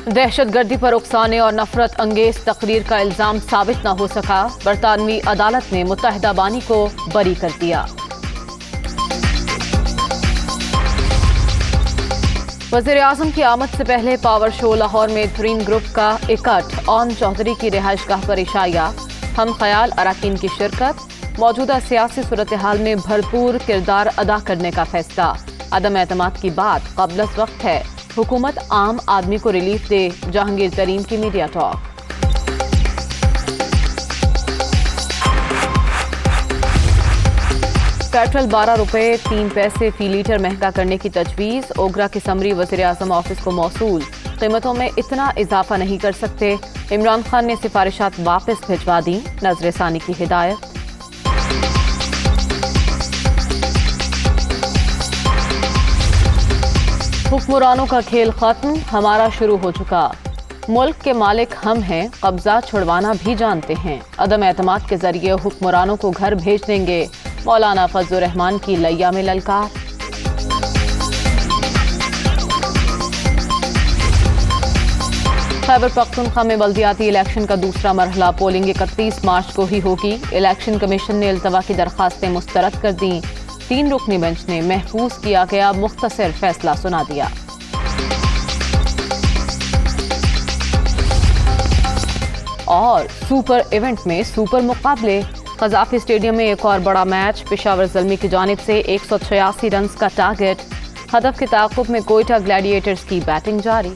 दहशत गर्दी पर उकसाने और नफरत अंगेज तकरीर का इल्जाम साबित न हो सका। बरतानवी अदालत ने मुत्तहिदा बानी को बरी कर दिया। वज़ीर-ए-आज़म की आमद से पहले पावर शो लाहौर में तरीन ग्रुप का इकट्ठ, ओम चौधरी की रिहाइशगाह पर इशाया, हम ख्याल अरकान की शिरकत, मौजूदा सियासी सूरत हाल में भरपूर किरदार अदा करने का फैसला, अदम एतमाद की बात क़ब्ल वक्त है, हुकूमत आम आदमी को रिलीफ दे, जहांगीर तरीन की मीडिया टॉक। पेट्रोल 12 रुपए 3 पैसे फी लीटर महंगा करने की तजवीज़, ओगरा की समरी वज़ीर-ए-आज़म ऑफिस को मौसूल, कीमतों में इतना इजाफा नहीं कर सकते, इमरान खान ने सिफारिशात वापस भिजवा दी, नजर सानी की हिदायत। हुक्मरानों का खेल खत्म, हमारा शुरू हो चुका, मुल्क के मालिक हम हैं, कब्जा छुड़वाना भी जानते हैं, अदम एतमाद के जरिए हुक्मरानों को घर भेज देंगे, मौलाना फजलुर रहमान की लैया में ललकार। खैबर पख्तूनख्वा में बल्दियाती इलेक्शन का दूसरा मरहला, पोलिंग 31 मार्च को ही होगी। इलेक्शन कमीशन ने इल्तवा की दरखास्तें मुस्तरद कर दी। 3 रुकनी बेंच ने महफूज किया गया मुख्तसर फैसला सुना दिया। और सुपर इवेंट में सुपर मुकाबले, क़ज़ाफ़ी स्टेडियम में एक और बड़ा मैच, पेशावर ज़ल्मी की जानिब से 186 रन्स का टारगेट, हदफ के ताक़ुब में कोयटा ग्लैडिएटर्स की बैटिंग जारी।